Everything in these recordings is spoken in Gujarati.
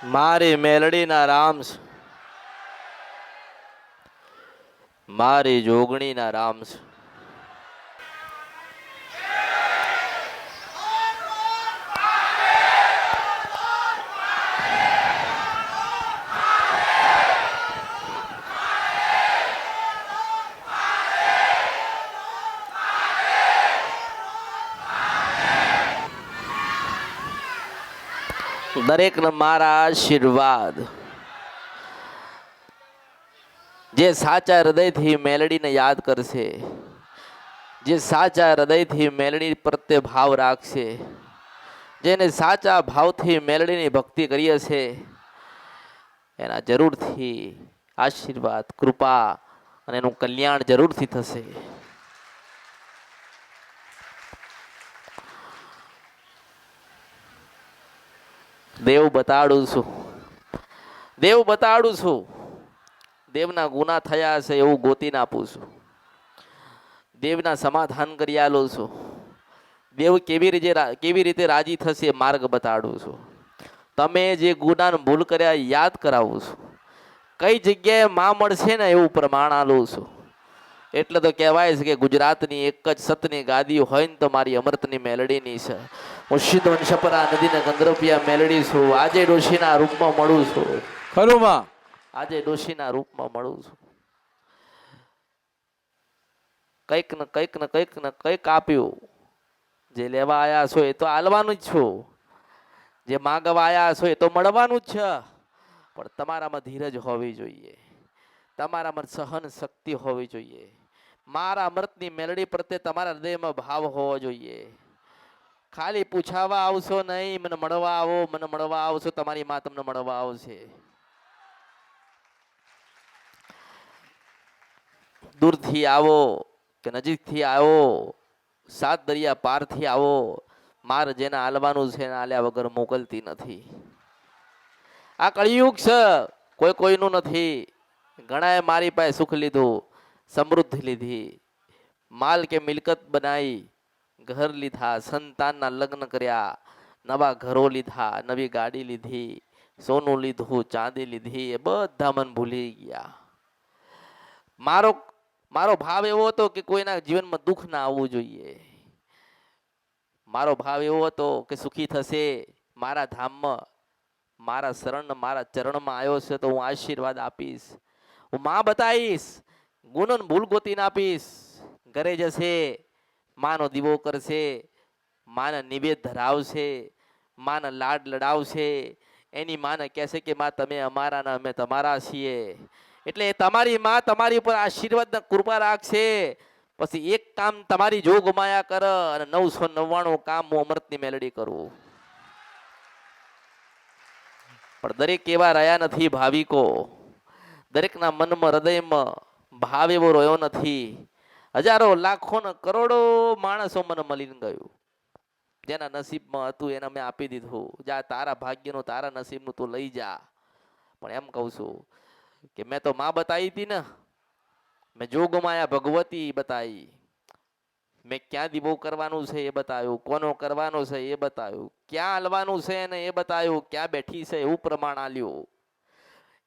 મારી મેલડીના રામ છે, મારી જોગણીના રામ છે. દરેકને મારા આશીર્વાદ. જે સાચા હૃદયથી મેલડીને યાદ કરશે, જે સાચા હૃદયથી મેલડી પ્રત્યે ભાવ રાખશે, જેને સાચા ભાવથી મેલડીની ભક્તિ કરી હશે, એના જરૂરથી આશીર્વાદ, કૃપા અને એનું કલ્યાણ જરૂરથી થશે. દેવ બતાડું છું, દેવ બતાડું છું. દેવના ગુના થયા હશે એવું ગોતીને આપું છું. દેવના સમાધાન કરી આલું છું. દેવ કેવી રીતે રાજી થશે માર્ગ બતાડું છું. તમે જે ગુનાને ભૂલ કર્યા યાદ કરાવું છું. કઈ જગ્યાએ માં મળશે ને એવું પ્રમાણ આલું છું. એટલે તો કહેવાય છે કે ગુજરાતની એક જ સતની ગાદી હોય ને તો મારી અમૃતની મેલડીની છે. હું સિદ્ધવન છપરા નદીને ગંદ્રપિયા મેલડી છું. આજે ડોશીના રૂપમાં મળું છું. ખરું માં આજે ડોશીના રૂપમાં મળું છું. કંઈક ને કંઈક આપ્યું. જે લેવા આવ્યા છો એ તો આલવાનું જ છો. જે માગવા આવ્યા છો એ તો મળવાનું જ છે. પણ તમારામાં ધીરજ હોવી જોઈએ, તમારામાં સહન શક્તિ હોવી જોઈએ. મારા અમૃતની મેલડી પ્રત્યે તમારા હૃદયમાં ભાવ હોવો જોઈએ. ખાલી પૂછાવા આવશો નહીં, મને મળવા આવો, મને મળવા આવશો, તમારી માં તમને મળવા આવશે. દૂરથી આવો કે નજીકથી આવો, સાત દરિયા પારથી આવો, માર જેને આલવાનું છે એને આલ્યા વગર મોકલતી નથી. આ કળિયુગ છે, કોઈ કોઈનું નથી. ઘણાએ મારી પાસે સુખ લીધું, સમૃદ્ધિ લીધી, માલ કે મિલકત બનાવી, ઘર લીધા, સંતાનના લગ્ન કર્યા, નવા ઘરો લીધા, નવી ગાડી લીધી, સોનું લીધું, ચાંદી લીધી, એ બધા મન ભૂલી ગયા. મારો ભાવ એવો હતો કે કોઈના જીવનમાં દુઃખ ના આવવું જોઈએ. મારો ભાવ એવો હતો કે સુખી થશે. મારા ધામમાં, મારા શરણ, મારા ચરણમાં આવ્યો છે તો હું આશીર્વાદ આપીશ, હું માં બતાવીશ, ગુણ ભૂલ ગોતીને આપીશ. ઘરે જશે, માનો દીવો કરશે, માને નિવેદ ધરાવશે, માને લાડ લડાવશે. એની માને કહેશે કે માં તમે અમારા ને અમે તમારા છીએ. એટલે તમારી માં તમારી ઉપર આશીર્વાદ ને કૃપા રાખશે. પછી એક કામ તમારી જો ગુમાયા કર અને 999 કામ હું અમૃતની મેલડી કરું. પણ દરેક એવા રહ્યા નથી ભાવિકો. દરેકના મનમાં હૃદયમાં ભાવ એવો રહ્યો નથી. હજારો લાખો ને કરોડો માણસો મને મળીને ગયું. જેના નસીબમાં હતું એને મેં આપી દીધું. જા તારા ભાગ્યનું, તારા નસીબનું તું લઈ જા. પણ એમ કહું છું કે મેં તો માં બતાવી હતી ને, મેં જોગમાયા ભગવતી બતાવી. મેં ક્યાં દીવો કરવાનું છે એ બતાવ્યું, કોનો કરવાનો છે એ બતાવ્યું, ક્યાં હલવાનું છે ને એ બતાવ્યું, ક્યાં બેઠી છે એવું પ્રમાણ આલ્યું.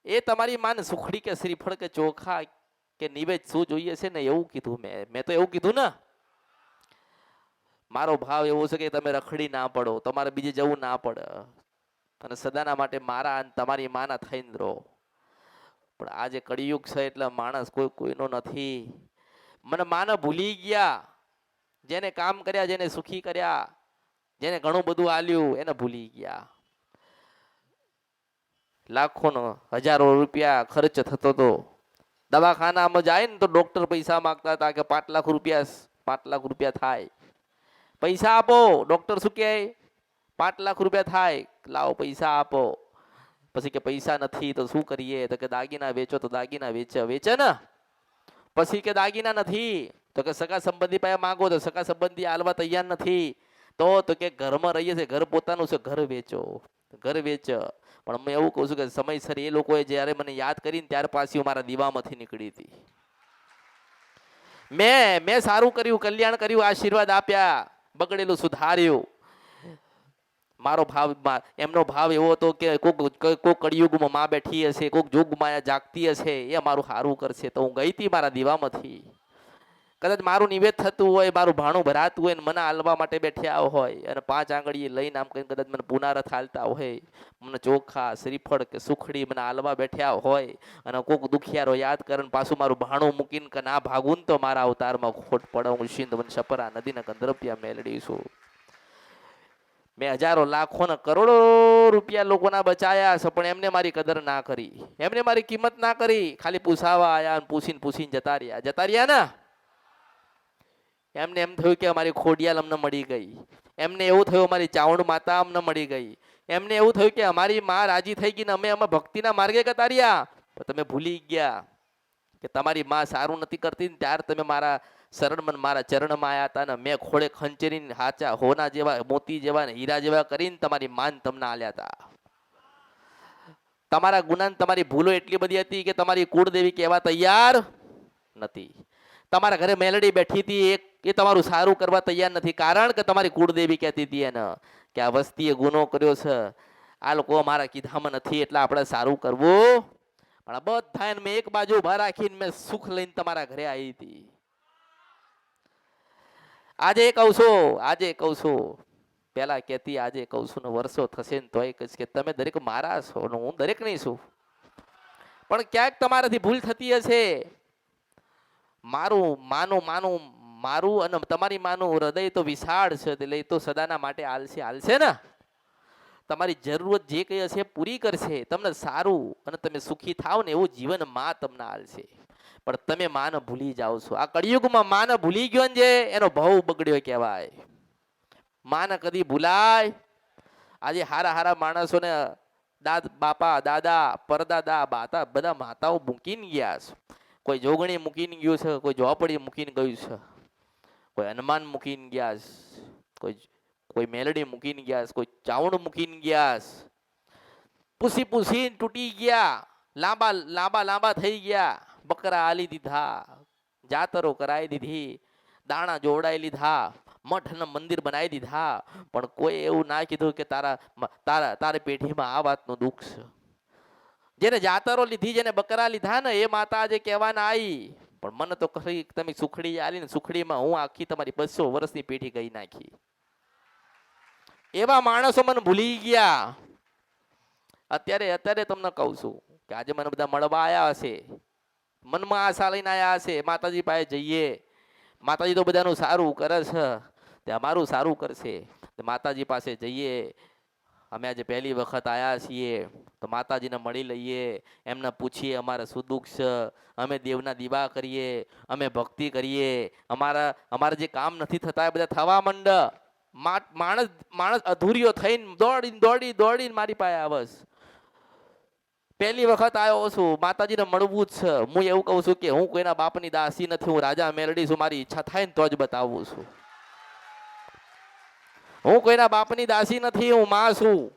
એ તમારી માને સુખડી કે શ્રીફળ કે ચોખા કે નિવેદ શું જોઈએ છે ને એવું કીધું. મેં તો એવું કીધું ને. મારો ભાવ એવો છે કે તમે રખડી ના પડો, તમારે બીજે જવું ના પડે, અને સદાના માટે મારા અને તમારી માના થઈને રહો. પણ આજે કળિયુગ છે એટલે માણસ કોઈનો નથી. મને માને ભૂલી ગયા. જેને કામ કર્યા, જેને સુખી કર્યા, જેને ઘણું બધું આલ્યું એને ભૂલી ગયા. લાખોનો હજારો રૂપિયા ખર્ચ થતો હતો. દવાખાનામાં જાય ને તો ડોક્ટર પૈસા માંગતા હતા કે 5 લાખ રૂપિયા થાય, પૈસા આપો. ડોક્ટર શું કહે? 5 લાખ રૂપિયા થાય, લાવો પૈસા આપો. પછી કે પૈસા નથી તો શું કરીએ? તો કે દાગીના વેચો. તો દાગીના વેચે ને. પછી કે દાગીના નથી તો કે સગા સંબંધી પાસે માંગો. તો સગા સંબંધી આલવા તૈયાર નથી. તો કે ઘરમાં રહીએ છે, ઘર પોતાનું છે, ઘર વેચો, ઘર વેચ. પણ હું એવું કહું છું કે સમયસર એ લોકોએ જ્યારે મને યાદ કરીને ત્યાર પાછી હું મારા દીવામાંથી નીકળી હતી. મેં સારું કર્યું, કલ્યાણ કર્યું, આશીર્વાદ આપ્યા, બગડેલું સુધાર્યું. મારો ભાવ એમનો ભાવ એવો હતો કે કોક કળિયુગમાં માં બેઠી હશે, કોક જોગમાં જાગતી હશે, એ મારું સારું કરશે. તો હું ગઈ હતી મારા દીવામાંથી. કદાચ મારું નિવેદ થતું હોય, મારું ભાણું ભરાતું હોય ને મને હાલવા માટે બેઠ્યા હોય અને 5 આંગળીએ લઈને આમ કઈ કદાચ મને પુનારથ હાલતા હોય, મને ચોખા શ્રીફળ કે સુખડી મને હાલવા બેઠ્યા હોય અને કોક દુખિયારો યાદ કરે પાછું મારું ભાણું મૂકીને કે ના ભાગુન તો મારા અવતારમાં ખોટ પડે, હું સિંધ વન સપરા નદીના ગંધર્પિયા મેળડીશું. મેં હજારો લાખો ને કરોડો રૂપિયા લોકોના બચાયા છે, પણ એમને મારી કદર ના કરી, એમને મારી કિંમત ના કરી. ખાલી પૂછાવા આયા અને પૂછીને જતા રહ્યા ને. એમને એમ થયું કે અમારી ખોડિયાલ અમને મળી ગઈ, એમને એવું થયું અમારી ચાવણ માતા અમને મળી ગઈ, એમને એવું થયું કે અમારી માં રાજી થઈ ગઈ ને અમે ભક્તિના માર્ગે કતાર્યા. પણ તમે ભૂલી ગયા કે તમારી માં સારું નથી કરતી ને ત્યારે તમે મારા શરણમાં મારા ચરણમાં આવ્યા હતા ને મેં ખોળે ખંચેરીને હાચા હોના જેવા મોતી જેવા ને હીરા જેવા કરીને તમારી માન તમને આલ્યા હતા. તમારા ગુનાન તમારી ભૂલો એટલી બધી હતી કે તમારી કુળદેવી કહેવા તૈયાર નથી. તમારા ઘરે મેલડી બેઠી હતી, એ તમારું સારું કરવા તૈયાર નથી, કારણ કે તમારી કુળદેવી કહેતી હતી એને કે આ વસ્તીએ ગુનો કર્યો છે, આ લોકો મારા કીધામાં નથી એટલે આપણે સારું કરવું. પણ આ બધા મેં એક બાજુ ઉભા રાખીને મેં સુખ લઈને તમારા ઘરે આવી હતી. આજે કહું છું પેલા કહેતી, આજે કહું છું ને વર્ષો થશે ને તોય કહીશ કે તમે દરેક મારા છો ને હું દરેક નહીં છું. પણ ક્યાંક તમારાથી ભૂલ થતી હશે. મારું અને તમારી માનું હૃદય તો વિશાળ છે, એટલે એ તો સદાના માટે હાલશે ને. તમારી જરૂરત જે કઈ હશે પૂરી કરશે, તમને સારું અને તમે સુખી થાવ ને એવું જીવન માં તમને હાલશે. પણ તમે માને ભૂલી જાઓ છો. આ કળિયુગમાં માને ભૂલી ગયો ને જે એનો ભાવ બગડ્યો કહેવાય. માને કદી ભૂલાય? આજે હારા માણસોને બાપા દાદા પરદાદા બાતા બધા માતાઓ મૂકીને ગયા છે. કોઈ જોગણી મૂકીને ગયું છે, કોઈ ઝોપડી મૂકીને ગયું છે, કોઈ હનુમાન મૂકીને ગયા છે, કોઈ મેલડી મૂકીને ગયા છે, કોઈ ચાવણ મૂકીને ગયા છે. પૂછીને તૂટી ગયા, લાંબા થઈ ગયા. બકરા આલી દીધા, જાતરો કરાવી દીધી, દાણા જોવડાવી લીધા, મઠ અને મંદિર બનાવી દીધા, પણ કોઈ એવું ના કીધું કે તારા પેઢીમાં આ વાતનું દુઃખ છે. જેને જાતરો લીધી, જેને બકરા લીધા ને એ માતા આજે કહેવાના આવી, પણ મને તો કહી તમે સુખડી આલી ને સુખડીમાં હું આખી તમારી 200 વર્ષની પેઢી ગઈ નાખી. એવા માણસો મને ભૂલી ગયા. અત્યારે તમને કહું છું કે આજે મને બધા મળવા આવ્યા હશે, મનમાં આશા લઈને આવ્યા હશે, માતાજી પાસે જઈએ, માતાજી તો બધાનું સારું કરે છે, તે અમારું સારું કરશે. માતાજી પાસે જઈએ. અમે આજે પહેલી વખત આવ્યા છીએ તો માતાજીને મળી લઈએ, એમને પૂછીએ અમારે શું દુઃખ છે, અમે દેવના દીવા કરીએ, અમે ભક્તિ કરીએ, અમારા જે કામ નથી થતા એ બધા થવા માંડ. માણસ અધૂરીઓ થઈને દોડીને મારી પાસે આવે. પહેલી વખત આવ્યો છું, માતાજીને મળવું જ છે. હું એવું કહું છું કે હું કોઈના બાપની દાસી નથી, હું રાજા મેલડી છું. મારી ઈચ્છા થાય ને તો જ બતાવું છું. હું કોઈના બાપની દાસી નથી, હું માં છું.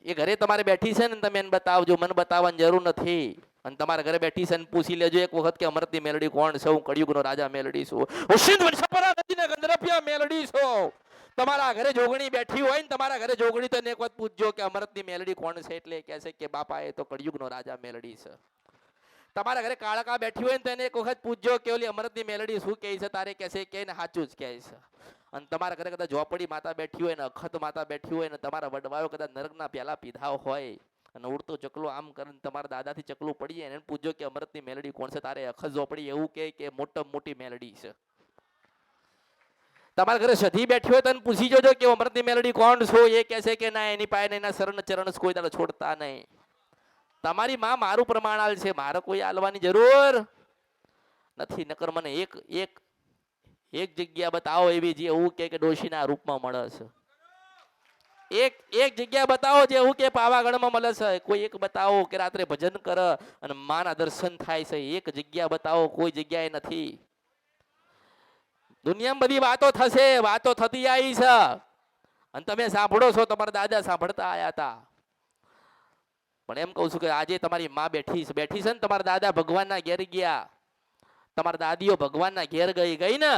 એ ઘરે તમારે બેઠી છે ને તમે એને બતાવજો, મને બતાવવાની જરૂર નથી. અને તમારા ઘરે બેઠી છે ને પૂછી લેજો એક વખત કે અમૃતની મેલડી કોણ છે. હું કળિયુગનો રાજા મેલડી છું, હું સિંધ વંશપરા નદીના ગંધર્પિયા મેલડી છું. તમારા ઘરે જોગણી બેઠી હોય ને, તમારા ઘરે જોગણી તો એક વખત પૂછજો કે અમૃતની મેલડી કોણ છે, એટલે કહે છે કે બાપા એ તો કળિયુગનો રાજા મેલડી છે. તમારા ઘરે કાળકા બેઠી હોય ને તેને એક વખત પૂછજો કે ઓલી અમૃતની મેલડી શું કહે છે, તારે કહેશે કે ને સાચું જ કહે છે. અને તમારા ઘરે કદાચ ઝોપડી માતા બેઠી હોય ને અખત માતા બેઠી હોય ને તમારા વડવાઓ કદાચ નરકના પ્યાલા પીધા હોય અને ઉડતો ચકલો આમ કરીને તમારા દાદાથી ચકલું પડીએ એને પૂછજો કે અમૃતની મેલડી કોણ છે, તારે અખત ઝોપડી એવું કે મોટી મેલડી છે. તમારા ઘરે સધી બેઠી હોય તો પૂછી જોજો કે અમૃતની મેલડી કોણ છો, એ કહેશે કે ના એની પાસે એના શરણ ચરણ કોઈ તારે છોડતા નહીં. તમારી માં મારું પ્રમાણ છે, મારે કોઈ આલવાની જરૂર નથી. નકર મને એક જગ્યા બતાવો એવી જે એવું કે ડોશીના રૂપમાં મળે છે. એક જગ્યા બતાવો જે એવું કે પાવાગઢમાં મળે છે. કોઈ એક બતાવો કે રાત્રે ભજન કરે અને માના દર્શન થાય છે. એક જગ્યા બતાવો, કોઈ જગ્યાએ નથી. દુનિયામાં બધી વાતો થશે, વાતો થતી આવી છે અને તમે સાંભળો છો, તમારા દાદા સાંભળતા આવ્યા હતા. પણ એમ કહું છું કે આજે તમારી માં બેઠી છે ને, તમારા દાદા ભગવાનના ઘેર ગયા, તમારા દાદીઓ ભગવાનના ઘેર ગઈ ને,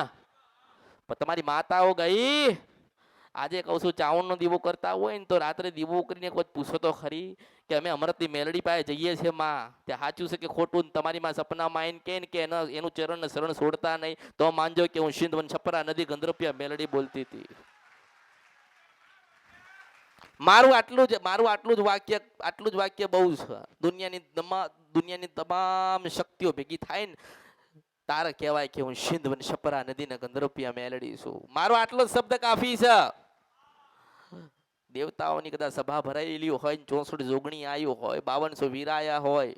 પણ તમારી માતાઓ ગઈ આજે કહું છું ચાવણનો દીવો કરતા હોય ને તો રાત્રે દીવો કરીને કોઈ પૂછો તો ખરી કે અમે અમૃતની મેલડી પાસે જઈએ છીએ માં, ત્યાં સાચું છે કે ખોટું? તમારી માં સપનામાં આવીને કે એનું ચરણ ને શરણ છોડતા નહીં તો માનજો કે હું સિંધવન છપરા નદી ગંધર્પિયા મેલડી બોલતી હતી. મારું આટલું જ વાક્ય બહુ છે. દુનિયાની તમામ શક્તિઓ ભેગી થાય ને તારે કહેવાય કે હું સિંધવન છપરા નદી ને ગંધર્પિયા મેલડી છું. મારો આટલો શબ્દ કાફી છે. દેવતાઓની કદાચ સભા ભરાયેલી હોય, 64 જોગણી આવ્યું હોય, 5200 વીર આયા હોય,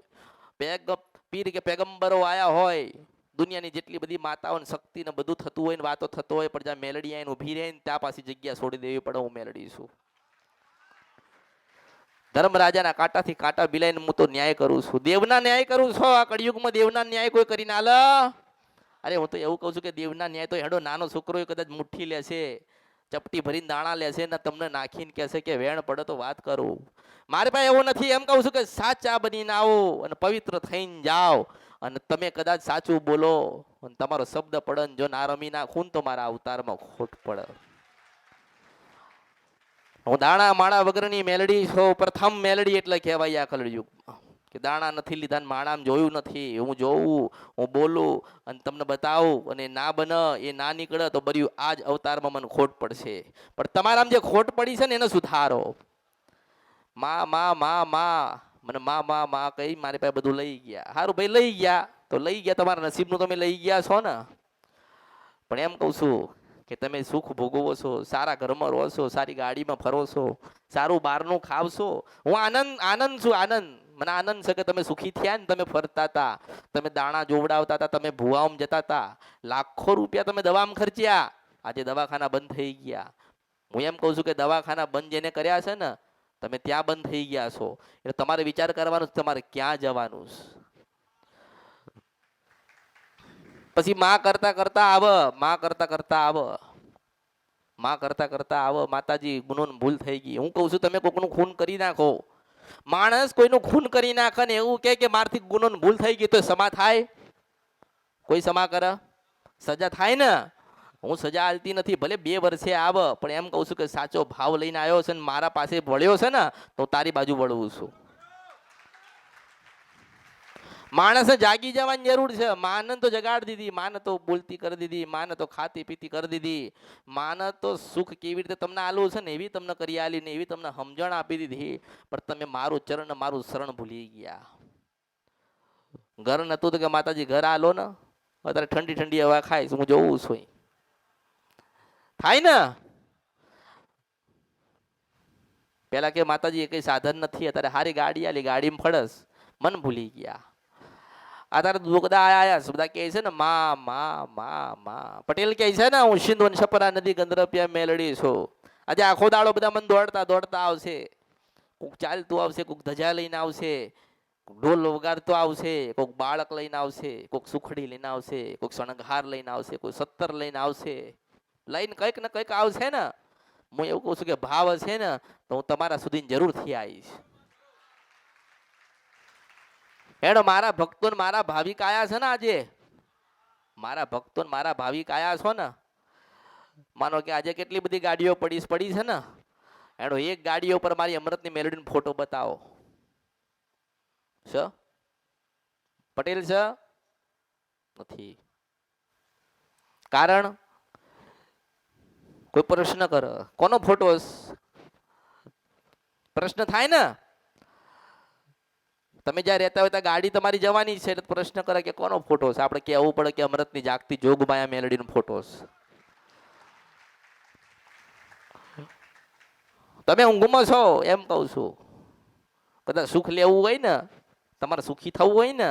પીર કે પેગંબરો આયા હોય, દુનિયાની જેટલી બધી માતાઓ શક્તિ ને બધું થતું હોય ને વાતો થતો હોય, પણ જ્યાં મેલડી આવીને ઊભી રહે ને ત્યાં પાછી જગ્યા છોડી દેવી પડે. હું મેલડી છું. ધર્મરાજાના કાંટાથી કાંટા બિલાઈને હું તો ન્યાય કરું છું. દેવના ન્યાય કરું છું. આ કળિયુગમાં દેવના ન્યાય કોઈ કરીને આલે? અરે હું તો એવું કહું છું કે દેવના ન્યાય તો હેડો નાનો છોકરો કદાચ મુઠ્ઠી લેશે, ચપટી ભરીને દાણા લેશે ને તમને નાખીને કહેશે કે વેણ પડે તો વાત કરું. મારી પાસે એવું નથી. એમ કહું છું કે સાચા બનીને આવો અને પવિત્ર થઈને જાઓ, અને તમે કદાચ સાચું બોલો અને તમારો શબ્દ પડે ને જો ના રમી નાખું તો મારા અવતારમાં ખોટ પડે. હું દાણા માળા વગરની મેલડી છું. પ્રથમ મેલડી એટલે કહેવાય આ કળયુગમાં કે દાણા નથી લીધા ને માળામાં જોયું નથી. હું જોઉં, હું બોલું અને તમને બતાવું, અને ના બને એ ના નીકળે તો બર્યું આ જ અવતારમાં મને ખોટ પડશે. પણ તમારામાં જે ખોટ પડી છે ને એને સુધારો. માં માં માં માં મને માં કહી મારી પાસે બધું લઈ ગયા. સારું ભાઈ, લઈ ગયા તો લઈ ગયા, તમારા નસીબનું તમે લઈ ગયા છો ને. પણ એમ કહું છું કે તમે સુખ ભોગવો છો, સારા ઘરમાં રહો છો, સારી ગાડીમાં ફરો છો, સારું બહારનું ખાવ છો. હું આનંદ છું. મને આનંદ છે કે તમે સુખી થયા ને. તમે ફરતા હતા, તમે દાણા જોવડાવતા હતા, તમે ભુવાઓમાં જતા હતા, લાખો રૂપિયા તમે દવામાં ખર્ચ્યા. આજે દવાખાના બંધ થઈ ગયા. હું એમ કહું છું કે દવાખાના બંધ જેને કર્યા છે ને, તમે ત્યાં બંધ થઈ ગયા છો. એટલે તમારે વિચાર કરવાનો તમારે ક્યાં જવાનું છે. પછી માં કરતા કરતા આવ માતાજી ગુનો ભૂલ થઈ ગઈ. હું કહું છું તમે કોકનું ખૂન કરી નાખો, માણસ કોઈનું ખૂન કરી નાખે ને એવું કે મારથી ગુનો ભૂલ થઈ ગઈ તો સમા થાય? કોઈ સમા કરે? સજા થાય ને. હું સજા આલતી નથી. ભલે 2 વર્ષે આવ, પણ એમ કહું છું કે સાચો ભાવ લઈને આવ્યો છે ને મારા પાસે વળ્યો છે ને તો તારી બાજુ વળવું છું. માણસે જાગી જવાની જરૂર છે. માને તો જગાડી દીધી, માને તો બોલતી કરી દીધી, માને તો ખાતી પીતી કરી દીધી, માને તો સુખ કેવી રીતે તમને આલું છે ને એવી તમને કરી આલી ને એવી તમને સમજણ આપી દીધી. પણ તમે મારું ચરણ મારું શરણ ભૂલી ગયા. ઘર નતું તો કે માતાજી ઘર આલો ને, અત્યારે ઠંડી ઠંડી હવા ખાઈશ. હું જોઉં છું થાય ને. પેલા કે માતાજી કઈ સાધન નથી, અત્યારે હારી ગાડી આલી, ગાડીમાં ફળસ, મન ભૂલી ગયા. અત્યારે બધા આયા બધા કહે છે ને માં માં માં માં. પટેલ કહે છે ને હું સિંધવન છપરા નદી ગંધર્પિયા મેલડી છું. આજે આખો દાડો બધા મને દોડતા આવશે. કોક ચાલતું આવશે, કોક ધજા લઈને આવશે, ઢોલ વગાડતો આવશે, કોક બાળક લઈને આવશે, કોક સુખડી લઈને આવશે, કોક શણગાર લઈને આવશે, કોઈ 17 લઈને આવશે. લઈને કંઈક ને કંઈક આવશે ને. હું એવું કહું છું કે ભાવ હશે ને તો હું તમારા સુધી જરૂરથી આવીશ. હેડો મારા ભક્તો ને મારા ભાવિક આયા છે ને આજે, મારા ભક્તો ને મારા ભાવિક આયા છો ને. માનો કે આજે કેટલી બધી ગાડીઓ પડી છે ને. હેડો એક ગાડીઓ પર મારી અમૃતની મેલડીનો ફોટો બતાવો. છે પટેલ? છે નથી. કારણ કોઈ પ્રશ્ન કરે કોનો ફોટો? પ્રશ્ન થાય ને. તમે જ્યાં રહેતા હોય ત્યાં ગાડી તમારી જવાની છે એટલે પ્રશ્ન કરે કે કોનો ફોટો છે. આપણે કહેવું પડે કે અમૃતની જાગતી જોગમાયા મેલડીનો ફોટો છે. તમે ઊંઘમાં છો એમ કહું છું. કદાચ સુખ લેવું હોય ને, તમારે સુખી થવું હોય ને,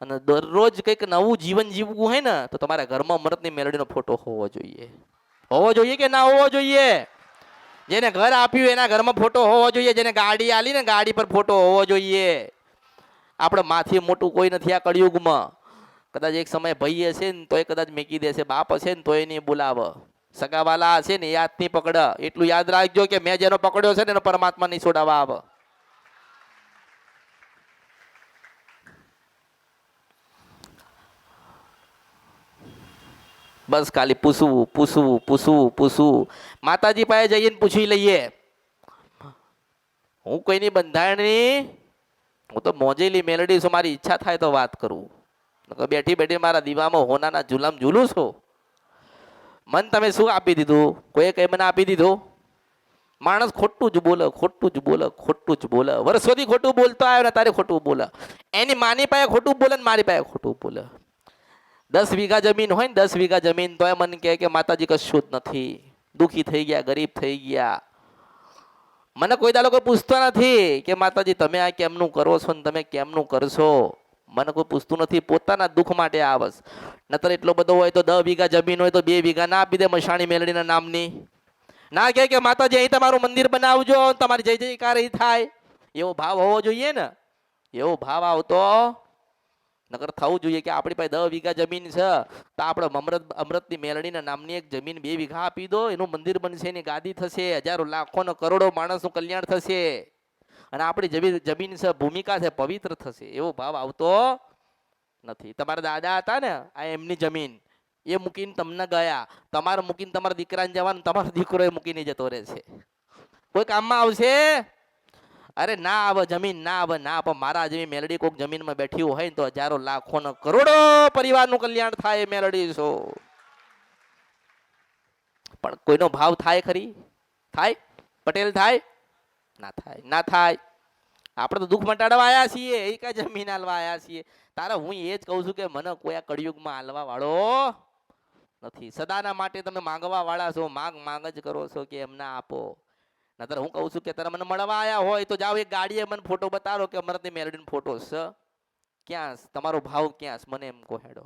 અને દરરોજ કંઈક નવું જીવન જીવવું હોય ને તો તમારા ઘરમાં અમૃતની મેલડીનો ફોટો હોવો જોઈએ. હોવો જોઈએ કે ના હોવો જોઈએ? જેને ઘર આપ્યું એના ઘરમાં ફોટો હોવો જોઈએ. જેને ગાડી આલી ને ગાડી પર ફોટો હોવો જોઈએ. આપણે માથી મોટું કોઈ નથી આ કળિયુગમાં. કદાચ એક સમય ભાઈ હશે ને તો એ કદાચ મેકી દેશે, બાપ હશે ને તો એ નહીં બોલાવે, સગાવાલા હશે ને યાદ નહીં પકડે. એટલું યાદ રાખજો કે મેં જેનો પકડ્યો છે ને એનો પરમાત્મા નહીં છોડાવવા આવે. બસ ખાલી પૂછવું પૂછવું પૂછવું પૂછવું. માતાજી પાસે જઈને પૂછી લઈએ. હું કોઈની બંધારણની, હું તો મોજેલી મેલડી છું, મારી ઈચ્છા થાય તો વાત કરું. બેઠી બેઠી મારા દીવામાં હોનાના ઝુલામ ઝૂલું છું. મન તમે શું આપી દીધું? કોઈ કઈ મને આપી દીધું? માણસ ખોટું જ બોલે, ખોટું જ બોલે, ખોટું જ બોલે. વર્ષોથી ખોટું બોલતો આવ્યો ને તારે ખોટું બોલે. એની માની પાસે ખોટું બોલે ને મારી પાસે ખોટું બોલે. 10 વીઘા જમીન હોય ને 10 વીઘા જમીન, તોય મને કહે કે માતાજી કશું જ નથી, દુઃખી થઈ ગયા, ગરીબ થઈ ગયા. મને કોઈ દાડો કોઈ પૂછતો નથી કે માતાજી તમે આ કેમનું કરો છો ને તમે કેમનું કરશો. મને કોઈ પૂછતું નથી, પોતાના દુઃખ માટે આવસ. નતર એટલો બધો હોય તો 10 વીઘા જમીન હોય તો 2 વીઘા ના આપી દે મશાણી મેલડીના નામની. ના કે માતાજી અહીં તમારું મંદિર બનાવજો, તમારી જય જયકાર અહીં થાય. એવો ભાવ હોવો જોઈએ ને. એવો ભાવ આવતો નકર થવું જોઈએ કે આપણી પાસે 10 વીઘા જમીન છે તો આપણે અમૃતની મેલડીના નામની એક જમીન 2 વીઘા આપી દો, એનું મંદિર બનશે, એની ગાદી થશે, હજારો લાખો ને કરોડો માણસનું કલ્યાણ થશે. અને આપણી જમીન છે, ભૂમિકા છે, પવિત્ર થશે. એવો ભાવ આવતો નથી. તમારા દાદા હતા ને, આ એમની જમીન એ મૂકીને તમને ગયા, તમારે મૂકીને તમારા દીકરાને જવાનું, તમારો દીકરો એ મૂકીને જતો રહે છે. કોઈ કામમાં આવશે? અરે ના આવે જમીન, ના આવે ના. પણ મારા જેવી મેલડી કોઈક જમીનમાં બેઠી હોય ને તો હજારો લાખો ને કરોડો પરિવારનું કલ્યાણ થાય. મેલડી છો પણ કોઈનો ભાવ થાય ખરી? થાય? પટેલ થાય? ના થાય, ના થાય. આપણે તો દુઃખ મટાડવા આવ્યા છીએ, એ કા જમીન હાલવા આવ્યા છીએ. તારે હું એ જ કહું છું કે મને કોઈ આ કળિયુગમાં હાલવા વાળો નથી. સદાના માટે તમે માંગવા વાળા છો, માંગ જ કરો છો કે એમને આપો. નતર હું કહું છું કે તારે મને મળવા આવ્યા હોય તો જાઓ, એક ગાડીએ મને ફોટો બતાવો કે અમરતની મેલડીનો ફોટો છે. ક્યાં તમારો ભાવ ક્યાં? મને એમ કહો હેડો.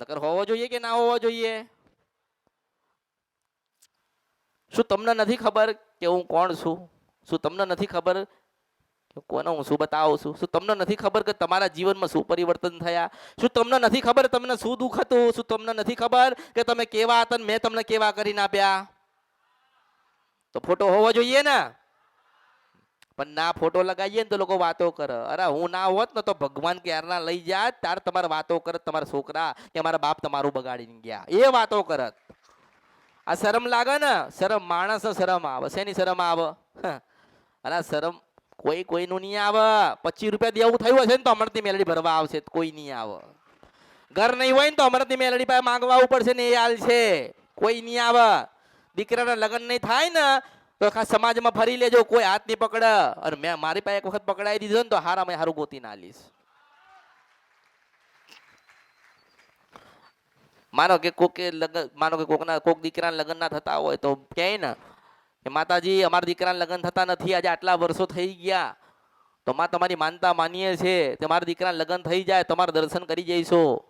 નકર હોવો જોઈએ કે ના હોવો જોઈએ? શું તમને નથી ખબર કે હું કોણ છું? શું તમને નથી ખબર કે કોને હું શું બતાવું છું? શું તમને નથી ખબર કે તમારા જીવનમાં શું પરિવર્તન થયા? શું તમને નથી ખબર તમને શું દુઃખ હતું? શું તમને નથી ખબર કે તમે કેવા હતા મેં તમને કેવા કરીને આપ્યા? તો ફોટો હોવો જોઈએ ને. પણ ના ફોટો લગાવીએ ને તો લોકો વાતો કરે. અરે હું ના હોત ને તો ભગવાન ક્યારના લઈ જાય તાર તમારે વાતો કરત તમારા છોકરા કે મારા બાપ તમારું બગાડીને ગયા, એ વાતો કરત. આ શરમ લાગે ને? શરમ માણસ શરમ આવે. શેની શરમ આવે? અરે શરમ કોઈનું નહીં આવે. 25 રૂપિયા દેવું થયું હશે ને તો અમરતી મેલડી ભરવા આવશે, કોઈ નહીં આવે. ઘર નહીં હોય ને તો અમરતી મેલડી પાસે માંગવા આવવું પડશે ને, એ હાલ છે. કોઈ નહીં આવે. દીકરાના લગ્ન નહીં થાય ને તો આખા સમાજમાં ફરી લેજો, કોઈ હાથ નહીં પકડે. અને મેં મારી પાસે એક વખત પકડાઈ દીધો ને તો હારામાં હારું ગોતી ના લીશ. માનો કે કોક દીકરાના લગ્ન ના થતા હોય તો કહે ને કે માતાજી અમારા દીકરાના લગ્ન થતા નથી, આજે આટલા વર્ષો થઈ ગયા તો માં તમારી માનતા માનીએ છે કે મારા દીકરાના લગ્ન થઈ જાય તમારા દર્શન કરી જઈશો.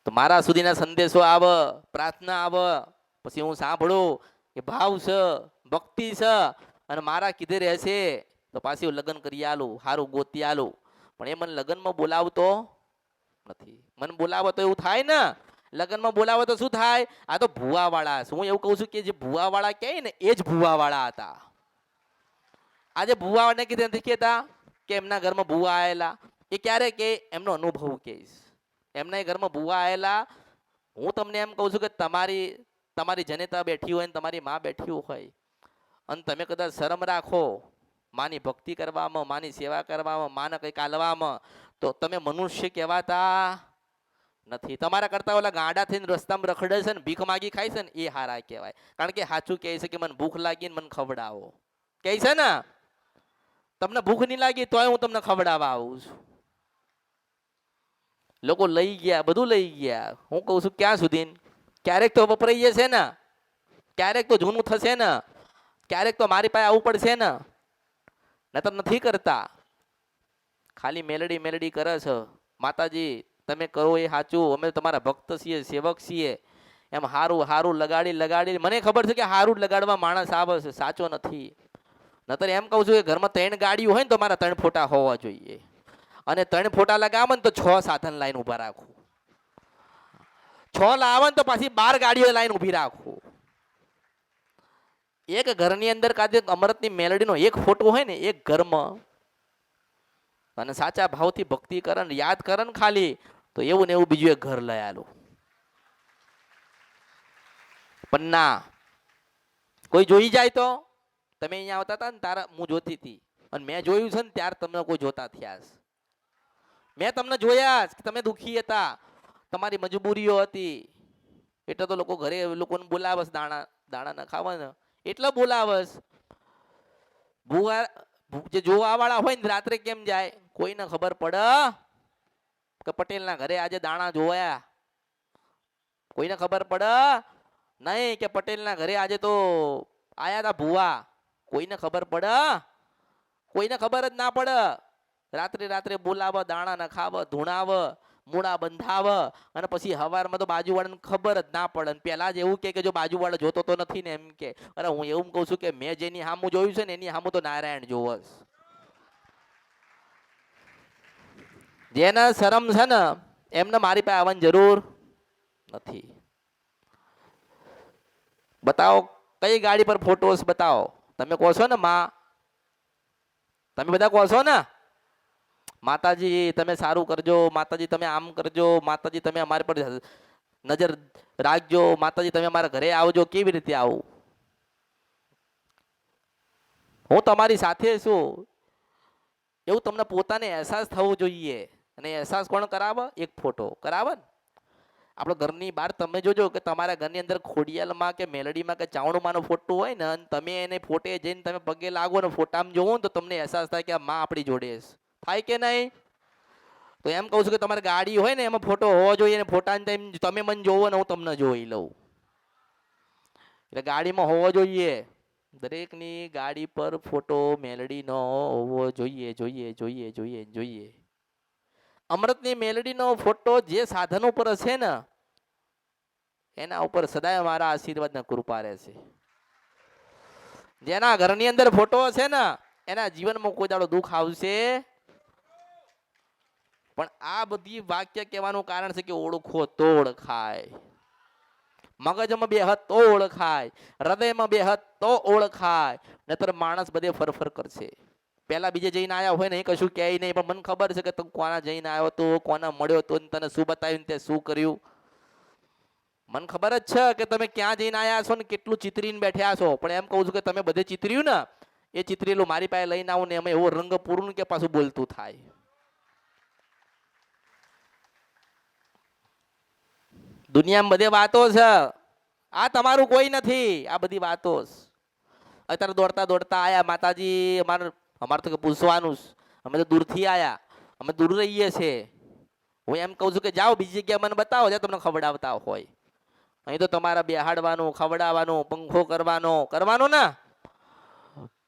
તો મારા સુધીના સંદેશો આવે, પ્રાર્થના આવે, પછી હું સાંભળું કે ભાવ છે, ભક્તિ છે અને મારા કીધે રહેશે તો પાછી લગ્ન કરી આલું, સારું ગોતી આલું. પણ એ મને લગ્નમાં બોલાવતો નથી. મને બોલાવો તો એવું થાય ને, લગ્નમાં બોલાવો તો શું થાય? આ તો ભૂવા વાળા છે. હું એવું કહું છું કે જે ભૂવા વાળા કહે ને એ જ ભૂવા વાળા હતા. આજે ભૂવા ને કીધે નથી કહેતા કે એમના ઘરમાં ભૂવા આવેલા, એ ક્યારે કે એમનો અનુભવ કહીશ. એમના ઘરમાં ભૂવા આવેલા. હું તમને એમ કહું છું કે તમારી જનેતા બેઠી હોય ને તમારી માં બેઠી હોય અને તમે કદાચ શરમ રાખો માની ભક્તિ કરવામાં, માની સેવા કરવામાં, માને કંઈક આલવામાં, તો તમે મનુષ્ય કહેવાતા નથી. તમારા કરતા ઓલા ગાડા થઈને રસ્તામાં રખડે છે ને ભીખ માગી ખાય છે ને એ હારા કહેવાય. કારણ કે સાચું કહે છે કે મને ભૂખ લાગી ને મને ખવડાવો કહે છે ને. તમને ભૂખ નહીં લાગી તોય હું તમને ખવડાવવા આવું છું. લોકો લઈ ગયા, બધું લઈ ગયા. હું કહું છું ક્યાં સુધી? ક્યારેક તો વપરાઈ જશે ને, ક્યારેક તો જૂનું થશે ને, ક્યારેક તો મારી પાસે આવવું પડશે ને. નતર નથી કરતા. ખાલી મેલડી મેલડી કરે છે. માતાજી તમે કરો એ સાચું, અમે તમારા ભક્ત છીએ, સેવક છીએ, એમ હારું લગાડી મને ખબર છે કે હારું લગાડવા માણસ આવે છે, સાચો નથી. નતર એમ કહું છું કે ઘરમાં 3 ગાડીઓ હોય ને તો મારા 3 ફોટા હોવા જોઈએ. અને 3 ફોટા લગાવે ને તો 6 સાધન લાઈન ઉભા રાખું. 6 લાવે ને તો પાછી 12 ગાડીઓ લાઈન ઉભી રાખું. એક ઘરની અંદર કાજે અમરતની મેલડીનો એક ફોટો હોય ને એક ઘરમાં, અને સાચા ભાવથી ભક્તિ કરે ને યાદ કરે ને ખાલી, તો એવું ને એવું બીજું એક ઘર લઈ આલું. પણ ના, કોઈ જોઈ જાય તો તમે અહીંયા આવતા હતા ને તારા હું જોતી હતી અને મેં જોયું છે ને ત્યારે તમને કોઈ જોતા થયા છે. મેં તમને જોયા કે તમે દુખી હતા, તમારી મજબૂરીઓ હતી, એટલે તો લોકો ઘરે લોકોને બોલાવસ દાણા દાણા ના ખાવાના એટલે બોલાવસ. ભૂવા જે જોવા વાળા હોય ને રાત્રે કેમ જાય કોઈને ખબર પડે કે પટેલના ઘરે આજે દાણા જોયા? કોઈને ખબર પડે નહીં કે પટેલના ઘરે આજે તો આયા હતા ભૂવા? કોઈને ખબર પડે? કોઈને ખબર જ ના પડે. રાત્રે રાત્રે બોલાવ, દાણા ના ખાવ, ધૂણાવ, મૂળા બંધાવ અને પછી હવારમાં તો બાજુવાળાને ખબર જ ના પડે. પેલા જ એવું કે જો બાજુવાળો જોતો તો નથી ને એમ કે. અરે હું એવું કહું છું કે મેં જેની સામું જોયું છે ને એની સામું તો નારાયણ જોવસ. જેને શરમ છે ને એમને મારી પાસે આવવાની જરૂર નથી. બતાવો કઈ ગાડી પર ફોટોસ બતાવો. તમે કહો છો ને માં, તમે બધા કહો છો ને માતાજી તમે સારું કરજો, માતાજી તમે આમ કરજો, માતાજી તમે અમારી પર નજર રાખજો, માતાજી તમે અમારા ઘરે આવજો. કેવી રીતે આવું? હું તમારી સાથે છું એવું તમને પોતાને અહેસાસ થવો જોઈએ. અને અહેસાસ કોણ કરાવે? એક ફોટો કરાવે ને. આપણે ઘરની બહાર તમે જોજો કે તમારા ઘરની અંદર ખોડિયાલમાં કે મેલડીમાં કે ચાવણુંમાંનો ફોટો હોય ને અને તમે એને ફોટે જઈને તમે પગે લાગો ને ફોટામાં જોવો ને તો તમને અહેસાસ થાય કે આ માં આપણી જોડે થાય કે નહીં? તો એમ કહું છું કે તમારી ગાડી હોય ને એમાં ફોટો હોવો જોઈએ ને ફોટાને તમે મને જોવો ને હું તમને જોઈ લઉં. એટલે ગાડીમાં હોવો જોઈએ. દરેકની ગાડી પર ફોટો મેલડીનો હોવો જોઈએ જોઈએ જોઈએ જોઈએ જોઈએ. અમૃતની મેલડીનો ફોટો જે સાધન ઉપર હશે ને એના ઉપર સદાય મારા આશીર્વાદ ને કૃપા રહેશે. જેના ઘરની અંદર ફોટો હશે ને એના જીવનમાં કોઈ દાડો દુઃખ આવશે. પણ આ બધી વાક્ય કહેવાનું કારણ છે કે ઓળખો તો ઓળખાય. મગજમાં બેહત તો ઓળખાય, હૃદયમાં બેહત તો ઓળખાય, નહીતર માણસ બધે ફરફર કરશે. પેલા બીજે જઈને આવ્યા હોય ને કશું કહે નહીં, પણ મને ખબર છે કે તું કોના જઈને આવ્યો તો, કોના મળ્યો તો, તને શું બતાવ્યું તે શું કર્યું. મને ખબર જ છે કે તમે ક્યાં જઈને આવ્યા છો ને કેટલું ચિતરીને બેઠ્યા છો. પણ એમ કહું છું કે તમે બધે ચિતર્યું ને એ ચિતરેલું મારી પાસે લઈને આવું ને એમાં એવો રંગ પૂરું કે પાછું બોલતું થાય. દુનિયામાં બધે વાતો છે, આ તમારું કોઈ નથી. આ બધી વાતો અત્યારે દોડતા દોડતા આયા માતાજી અમારે તો પૂછવાનું અમે તો દૂરથી આયા, અમે દૂર રહીએ છીએ. હું એમ કહું છું કે જાઓ બીજી જગ્યા મને બતાવો જ્યાં તમને ખવડાવતા હોય. અહીં તો તમારા બેહાડવાનું, ખવડાવવાનું, પંખો કરવાનો ને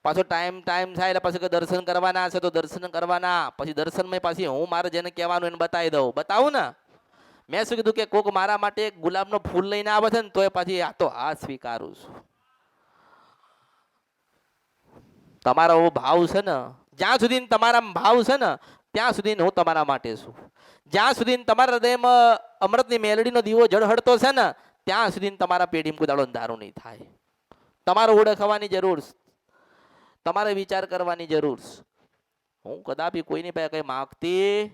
પાછો ટાઈમ થાય એટલે પછી દર્શન કરવાના છે તો દર્શન કરવાના. પછી દર્શનમાં પાછી હું મારે જેને કહેવાનું એને બતાવી દઉં. બતાવું ને મેં શું કીધું કે કોક મારા માટે એક ગુલાબનો ફૂલ લઈને આવે છે ને તો એ પાછી આ તો હા સ્વીકારું છું. તમારો ભાવ છે ને જ્યાં સુધી તમારા ભાવ છે ને ત્યાં સુધી હું તમારા માટે છું. જ્યાં સુધી તમારા હૃદયમાં અમૃતની મેલડીનો દીવો જળહળતો છે ને ત્યાં સુધી તમારા પેઢીમાં કોઈ દાડો અંધારું નહીં થાય. તમારે ઓળખવાની જરૂર, તમારે વિચાર કરવાની જરૂર. હું કદાપી કોઈની પાસે કઈ માગતી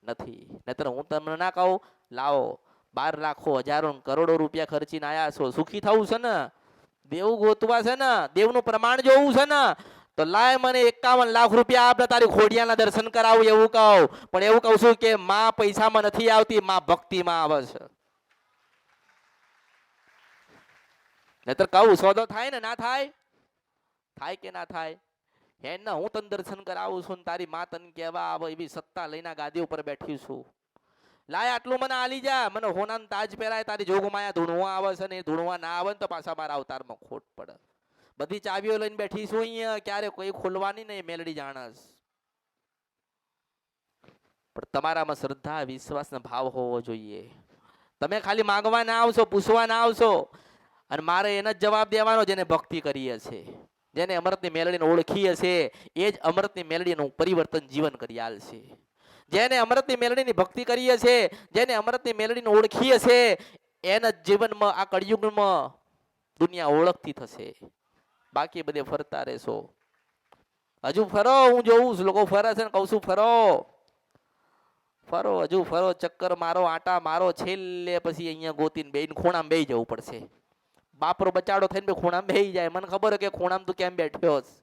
નથી. નહીતર હું તમને ના કહું લાવો 12 લાખો હજારો કરોડો રૂપિયા ખર્ચીને આયા છો, સુખી થવું છે ને, દેવ ગોતવા છે ને, દેવનું પ્રમાણ જોવું છે ને તો લાય મને 51 લાખ રૂપિયા આપને તારી ખોડિયાના દર્શન કરાવું એવું કહું. પણ એવું કહું છું કે માં પૈસામાં નથી આવતી, માં ભક્તિમાં આવે છે. નહીતર કહું સોદો થાય ને ના થાય? થાય કે ના થાય? એને હું તને દર્શન કરાવું છું ને તારી માં તને કહેવા આવે એવી સત્તા લઈને ગાદી ઉપર બેઠી છું. લાય આટલું મને આલી જા, મને હોનાનો તાજ પહેરાય, તારી જોગમાયા ધૂણવા આવે છે ને એ ધૂણવા ના આવે ને તો પાછા મારા અવતારમાં ખોટ પડે. બધી ચાવીઓ લઈને બેઠી છું અહીંયા, ક્યારે કોઈ ખોલવાની નહીં, મેલડી જાણસ. પણ તમારામાં શ્રદ્ધા, વિશ્વાસ ને ભાવ હોવો જોઈએ. તમે ખાલી માંગવા ના આવશો, પૂછવા ના આવશો અને મારે એને જ જવાબ દેવાનો જેને ભક્તિ કરી હશે, જેને અમૃતની મેલડીને ઓળખી હશે એ જ અમૃતની મેલડીનું પરિવર્તન જીવન કરી આલશે. જેને અમૃતની મેલડીની ભક્તિ કરી હશે, જેને અમૃતની મેલડીને ઓળખી હશે એના જીવનમાં આ કળિયુગમાં દુનિયા ઓળખતી થશે. બાકી બધે ફરતા રહેશો. હજુ ફરો, હું જોઉં છું લોકો ફરે છે ને કહું છું ફરો. ફરો હજુ ફરો, ચક્કર મારો, આટા મારો, છેલ્લે પછી અહીંયા ગોતીને બેહીને ખૂણામાં બેહી જવું પડશે. બાપરો બચાડો થઈને ખૂણામાં બેહી જાય. મને ખબર હોય કે ખૂણામાં તું કેમ બેઠ્યો છે,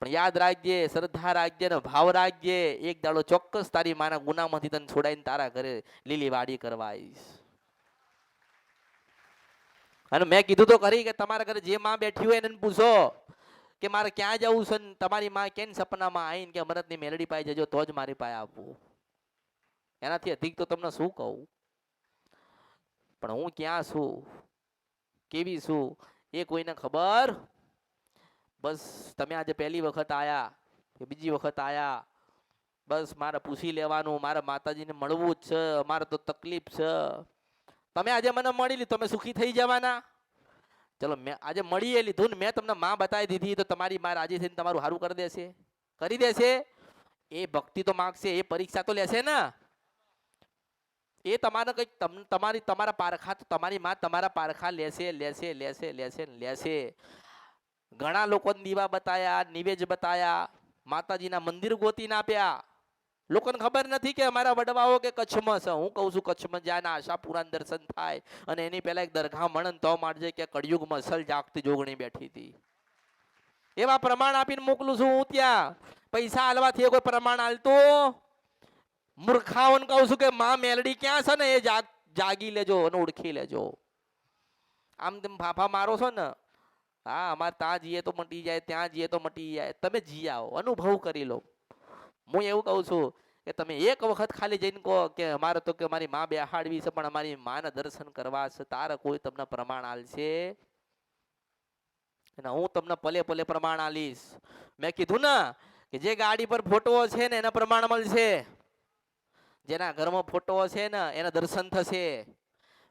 પણ યાદ રાખજે, શ્રદ્ધા રાખજે ને ભાવ રાખજે. એક દાડો ચોક્કસ તારી માના ગુનામાંથી તને છોડાઈને તારા ઘરે લીલી વાડી કરવા આવીશ. અને મેં કીધું તો ખરી કે તમારા ઘરે જે માં બેઠી હોય એને પૂછો કે મારે ક્યાં જવું છે, ને તમારી માં કેમ સપનામાં આવીને કે અમરતની મેલડી પાસે જજો તો જ મારી પાસે આપવું. એનાથી અધિક તો તમને શું કહું. પણ હું ક્યાં છું, કેવી છું એ કોઈને ખબર. બસ તમે આજે પહેલી વખત આયા કે બીજી વખત આયા, બસ મારે પૂછી લેવાનું, મારે માતાજીને મળવું જ છે, અમારે તો તકલીફ છે. તમે આજે મને મળી લીધું, તમે સુખી થઈ જવાના. ચલો મેં આજે મળીએ લીધું ને મેં તમને માં બતાવી દીધી, તો તમારી માં રાજી થઈને તમારું સારું કરી દેશે, કરી દેશે. એ ભક્તિ તો માગશે, એ પરીક્ષા તો લેશે ને. એ તમારે કંઈક તમારા પારખા તો તમારી માં તમારા પારખા લેશે લેશે લેશે લેશે લેશે. ઘણા લોકોને દીવા બતાયા, નિવેજ બતાયા, માતાજીના મંદિર ગોતીને આપ્યા. લોકોને ખબર નથી કે અમારા વડવાઓ કે કચ્છમાં છે. હું કહું છું કચ્છમાં જ્યાં આશાપુરાના દર્શન થાય અને એની પહેલા એક દરગાહ મળન તો મારજે કે કળિયુગમાં અસલ જાગતી જોગણી બેઠી હતી. એવા પ્રમાણ આપીને મોકલું છું હું ત્યાં. પૈસા આલવાથી કોઈ પ્રમાણ આલતું મૂર્ખાઓને કહું છું કે માં મેલડી ક્યાં છે ને એ જાગી લેજો અને ઓળખી લેજો. આમ તેમ ફાફા મારો છો ને, હા અમારે ત્યાં જઈએ તો મટી જાય, ત્યાં જઈએ તો મટી જાય. તમે જી આવો, અનુભવ કરી લો. હું એવું કહું છું કે તમે એક વખત ખાલી જઈને કહો કે અમારે તો કે અમારી માં બેહાડવી છે પણ અમારી માના દર્શન કરવા છે, તારે કોઈ તમને પ્રમાણ આલશે. અને હું તમને પલે પલે પ્રમાણ આલીશ. મેં કીધું ને કે જે ગાડી પર ફોટો છે ને એના પ્રમાણ મળશે, જેના ઘરમાં ફોટો છે ને એના દર્શન થશે.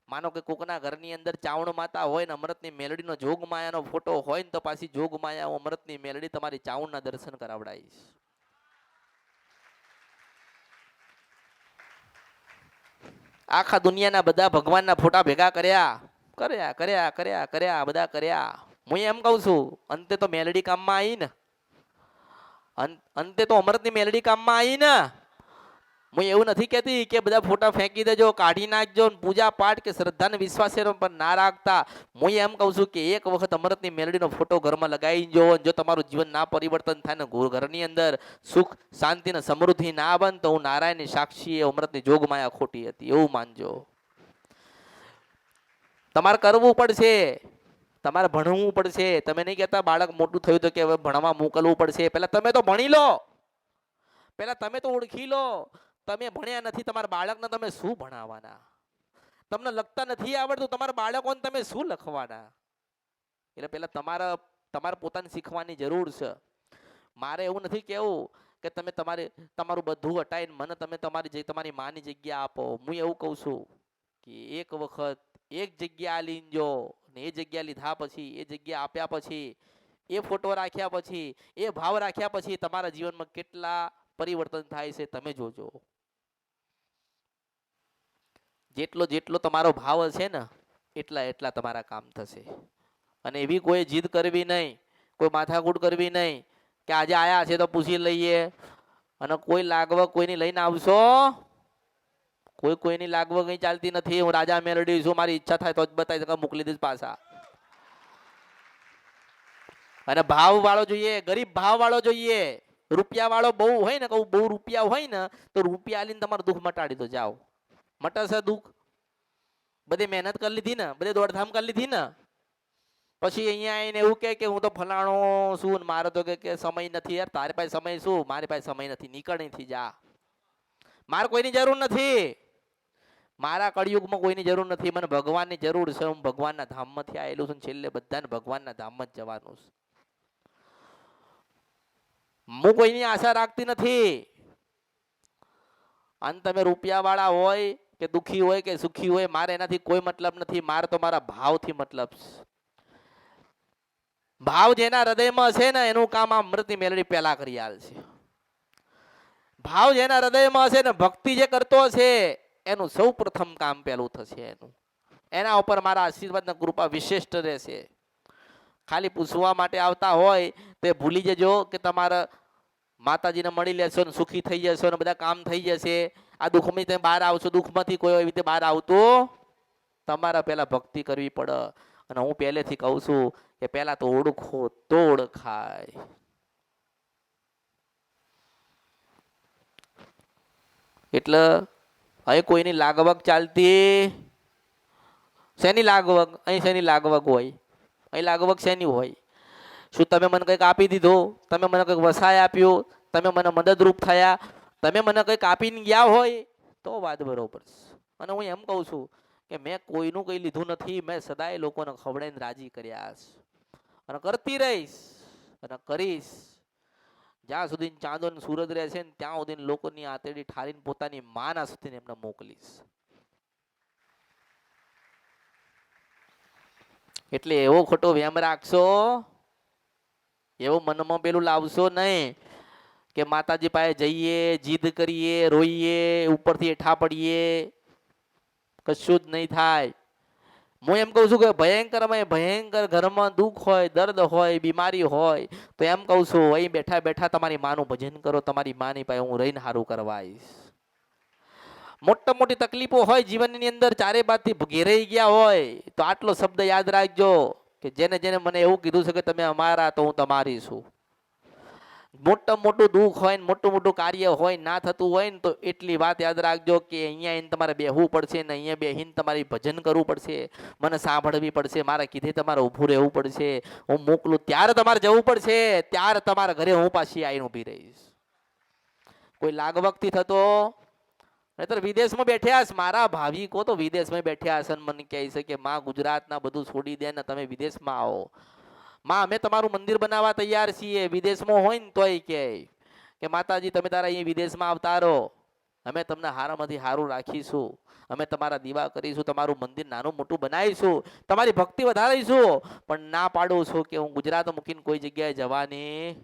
માનો કે કોકના ઘરની અંદર ચાવણ માતા હોય ને અમૃતની મેલડીનો જોગ માયાનો ફોટો હોય ને તો પાછી જોગ માયા અમૃતની મેલડી તમારી ચાવણના દર્શન કરાવડાવીશ. આખા દુનિયાના બધા ભગવાનના ફોટા ભેગા કર્યા કર્યા કર્યા કર્યા કર્યા બધા કર્યા. હું એમ કહું છું અંતે તો મેલડી કામમાં આવી ને, અંતે તો અમૃતની મેલડી કામમાં આવી ને. હું એવું નથી કહેતી કે બધા ફોટા ફેંકી દેજો, કાઢી નાખજો, પૂજા પાઠ કે શ્રદ્ધા ને વિશ્વાસ પર ના રાખતા. હું એમ કહું છું કે એક વખત અમૃતની મેલડીનો ફોટો ઘરમાં લગાવી જો. જો તમારું જીવન ના પરિવર્તન થાય ને ઘરની અંદર સુખ શાંતિ ને સમૃદ્ધિ ના આવે તો હું નારાયણની સાક્ષી અમૃતની જોગમાયા ખોટી હતી એવું માનજો. તમારે કરવું પડશે, તમારે ભણવું પડશે. તમે નહીં કહેતા બાળક મોટું થયું તો કે હવે ભણવા મોકલવું પડશે. પહેલા તમે તો ભણી લો, પહેલા તમે તો ઓળખી લો. તમે ભણ્યા નથી, તમારા બાળકને તમે શું ભણાવવાના? તમને લખતા નથી આવડતું, તમારા બાળકોને તમે શું લખવાના? એટલે પહેલા તમારે પોતાને શીખવાની જરૂર છે. મારે એવું નથી કેવું કે તમે તમારું બધું હટાઈને મને તમે તમારી માની જગ્યા આપો. હું એવું કહું છું કે એક વખત એક જગ્યા લઈને જો, ને એ જગ્યા લીધા પછી, એ જગ્યા આપ્યા પછી, એ ફોટો રાખ્યા પછી, એ ભાવ રાખ્યા પછી તમારા જીવનમાં કેટલા પરિવર્તન થાય છે તમે જોજો. જેટલો જેટલો તમારો ભાવ હશે ને એટલા તમારા કામ થશે. અને એવી કોઈ જીદ કરવી નહીં, કોઈ માથાકૂટ કરવી નહીં કે આજે આયા છે તો પૂછી લઈએ. અને કોઈ લાગવગ કોઈની લઈને આવશો, કોઈની લાગવગ કઈ ચાલતી નથી. હું રાજા મેલડી છું, મારી ઈચ્છા થાય તો જ બતાવી મોકલી દઈશ પાછા. અને ભાવ વાળો જોઈએ, ગરીબ ભાવ વાળો જોઈએ. રૂપિયા વાળો બહુ હોય ને, કહું બહુ રૂપિયા હોય ને તો રૂપિયા આલીને તમારું દુઃખ મટાડી દો. જાઓ, મટાશે દુઃખ. બધી મહેનત કરી લીધી ને, બધી દોડધામ કરી લીધી ને, પછી અહીંયા આવીને એવું કે હું તો ફલાણો છું, મારો તો કે સમય નથી. યાર તારી પાસે સમય શું, મારી પાસે સમય નથી. નીકળ અહીંથી જા. મારે કોઈની જરૂર નથી, મારા કળિયુગમાં કોઈની જરૂર નથી. મને ભગવાનની જરૂર છે. હું ભગવાનના ધામમાંથી આવેલું છું, છેલ્લે બધાને ભગવાનના ધામમાં જ જવાનું છે. હું કોઈની આશા રાખતી નથી. અને તમે રૂપિયા વાળા હોય કે દુખી હોય કે સુખી હોય, મારે એનાથી કોઈ મતલબ નથી. મારે તો મારા ભાવથી મતલબ છે. ભાવ જેના હૃદયમાં છે ને એનું કામ આ અમૃતની મેલડી પહેલા કરી આલ છે. ભાવ જેના હૃદયમાં છે ને, ભક્તિ જે કરતો છે એનું સૌ પ્રથમ કામ પહેલું થશે. એના ઉપર મારા આશીર્વાદ ને કૃપા વિશિષ્ટ રહેશે. ખાલી પૂછવા માટે આવતા હોય તો ભૂલી જજો કે તમારા માતાજીને મળી લેશો ને સુખી થઈ જશો ને બધા કામ થઈ જશે. આ દુઃખમાંથી તમે બહાર આવશો, દુઃખમાંથી કોઈ એવી રીતે બહાર આવતું તમારા પહેલા ભક્તિ કરવી પડે. અને હું પહેલેથી કહું છું કે પહેલા તો ઓળખો તો ઓળખાય. એટલે હવે કોઈની લાગવગ ચાલતી, શેની લાગવગ? અહીં શેની લાગવગ હોય? અહીં લાગવગ શેની હોય? શું તમે મને કંઈક આપી દીધો, તમે મને કંઈક વસાય આપ્યો, તમે મને મદદરૂપ થયા, તમે મને કંઈક આપીને ગયા હોય તો વાત બરોબર છે. અને હું એમ કહું છું કે મેં કોઈનું કંઈ લીધું નથી, મેં સદાય લોકોને ખવડાવીને રાજી કર્યા છે અને કરતી રહીશ અને કરીશ. જ્યાં સુધી ચાંદો ને સૂરજ રહેશે ને ત્યાં સુધી લોકોની આતેડી ઠારીને પોતાની માના સુધી એમને મોકલીશ. એટલે એવો ખોટો વેમ રાખશો, એવું મનમાં પેલું લાવશો નહીં કે માતાજી પાસે જઈએ, જીદ કરીએ, રોઈએ, ઉપરથી હેઠા પડીએ, કશું જ નહીં થાય. હું એમ કહું છું કે ભયંકર ઘરમાં દુઃખ હોય, દર્દ હોય, બીમારી હોય તો એમ કહું છું અહીં બેઠા બેઠા તમારી માનું ભજન કરો. તમારી માની પાસે હું રહીને સારું કરવા આવીશ. મોટા મોટી તકલીફો હોય જીવનની અંદર, ચારે બાજુથી ઘેરાઈ ગયા હોય તો આટલો શબ્દ યાદ રાખજો કે જેને જેને મને એવું કીધું છે કે તમે અમારા તો હું તમારી છું. મોટા મોટું દુઃખ હોય ને મોટું મોટું કાર્ય હોય ના થતું હોય ને તો એટલી વાત યાદ રાખજો કે અહીંયા આવીને તમારે બેહવું પડશે ને અહીંયા બેહીને તમારી ભજન કરવું પડશે, મને સાંભળવી પડશે, મારા કીધે તમારે ઊભું રહેવું પડશે. હું મોકલું ત્યારે તમારે જવું પડશે, ત્યારે તમારા ઘરે હું પાછી આવીને ઊભી રહીશ. કોઈ લાગવગથી થતો નહીતર વિદેશમાં બેઠ્યા છે મારા ભાવિકો, તો વિદેશમાં બેઠ્યા છે મને કહે છે કે માં ગુજરાતના બધું છોડી દે ને તમે વિદેશમાં આવો. માં અમે તમારું મંદિર બનાવવા તૈયાર છીએ. વિદેશમાં હોય ને તોય કે માતાજી તમે તારા અહીં વિદેશમાં આવતા રહો, અમે તમને હારામાંથી હારું રાખીશું, અમે તમારા દીવા કરીશું, તમારું મંદિર નાનું મોટું બનાવીશું, તમારી ભક્તિ વધારીશું. પણ ના પાડું છું કે હું ગુજરાત મૂકીને કોઈ જગ્યાએ જવાની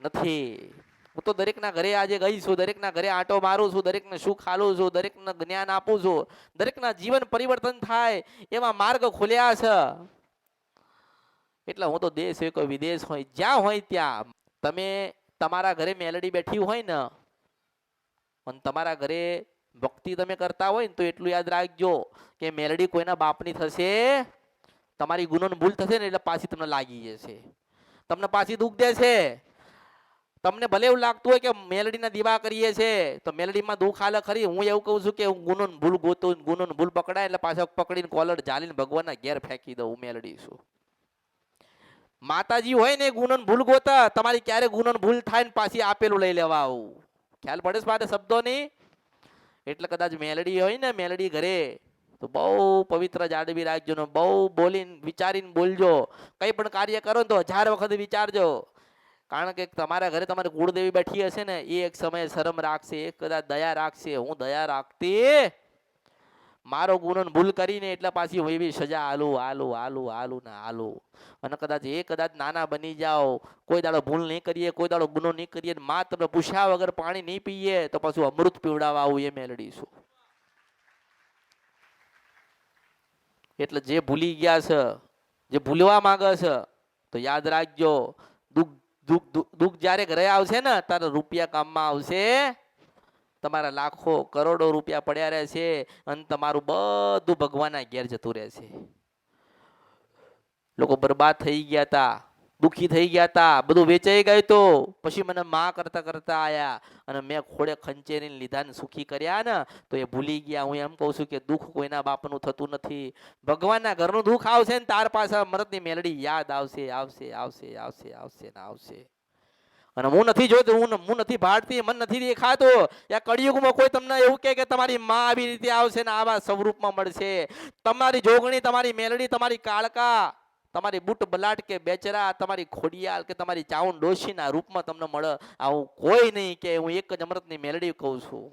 નથી. હું તો દરેકના ઘરે આજે ગઈ છું, દરેકના ઘરે આંટો મારું છું, દરેકને સુખ ખાલું છું, દરેકને જ્ઞાન આપું છું, દરેકના જીવન પરિવર્તન થાય એવા માર્ગ ખોલ્યા છે. એટલે હું તો દેશ હોય કોઈ વિદેશ હોય જ્યાં હોય ત્યાં તમે તમારા ઘરે મેલડી બેઠી હોય ને અને તમારા ઘરે ભક્તિ તમે કરતા હોય ને તો એટલું યાદ રાખજો કે મેલડી કોઈના બાપની થશે, તમારી ગુનો ભૂલ થશે ને એટલે પાછી તમને લાગી જશે, તમને પાછી દુઃખ દેશે. તમને ભલે એવું લાગતું હોય કે મેલડીના દીવા કરીએ છે તો મેલડીમાં દુઃખ હાલે ખરી. હું એવું કહું છું કે હું ગુનો ભૂલ ગોતું, ગુનો ભૂલ પકડાય એટલે પાછા પકડીને કોલર ઝાલીને ભગવાનના ઘેર ફેંકી દઉં. હું મેલડી છું. માતાજી હોય ને ગુનો ભૂલ ગોતા, તમારી ક્યારે ગુનો ભૂલ થાય ને પાછી આપેલું લઈ લેવા આવું. ખ્યાલ પડે છે મારે શબ્દોની? એટલે કદાચ મેલડી હોય ને, મેલડી ઘરે તો બહુ પવિત્ર જાળવી રાખજો ને બહુ બોલીને વિચારીને બોલજો. કંઈ પણ કાર્ય કરો ને તો 1000 વખત વિચારજો. કારણ કે તમારા ઘરે તમારી કુળદેવી બેઠી હશે ને એ એક સમયે શરમ રાખશે, એક કદાચ દયા રાખશે. હું દયા રાખતી મારો ગુનો ભૂલ કરીને એટલે પાછી હું એવી સજા આલું ને આલું. અને કદાચ કદાચ નાના બની જાઓ, કોઈ દાડો ભૂલ નહીં કરીએ, કોઈ દાડો ગુનો નહીં કરીએ, માત્ર પૂછ્યા વગર પાણી નહીં પીએ તો પાછું અમૃત પીવડાવવા આવું એ મેલડી છું. એટલે જે ભૂલી ગયા છે, જે ભૂલવા માંગે છે તો યાદ રાખજો દુઃખ જ્યારે ઘરે આવશે ને ત્યારે રૂપિયા કામમાં આવશે. તમારા લાખો કરોડો રૂપિયા પડ્યા રહેશે અને તમારું બધું ભગવાનના ઘેર જતું રહેશે. લોકો બરબાદ થઈ ગયા હતા, દુઃખી થઈ ગયા હતા, બધું વેચાઈ ગયું તો પછી મને માં કરતા કરતા આયા અને મેં ખોડે ખંચેરીને લીધા ને સુખી કર્યા ને તો એ ભૂલી ગયા. હું એમ કહું છું કે દુઃખ કોઈના બાપનું થતું નથી. ભગવાનના ઘરનું દુઃખ આવશે ને તાર પાસે મરદની મેલડી યાદ આવશે આવશે આવશે આવશે આવશે ને આવશે. અને હું નથી જોતો, હું નથી ભાળતી, મન નથી દેખાતો. યા કળિયુગમાં કોઈ તમને એવું કે તમારી માં આવી રીતે આવશે ને આવા સ્વરૂપમાં મળશે. તમારી જોગણી, તમારી મેલડી, તમારી કાળકા, તમારી બુટ બલાટ કે બેચરા, તમારી ખોડિયાલ કે તમારી ચાઉન ડોશીના રૂપમાં તમને મળે. આવું કોઈ નહીં કે હું એક જ અમૃતની મેલડી કહું છું.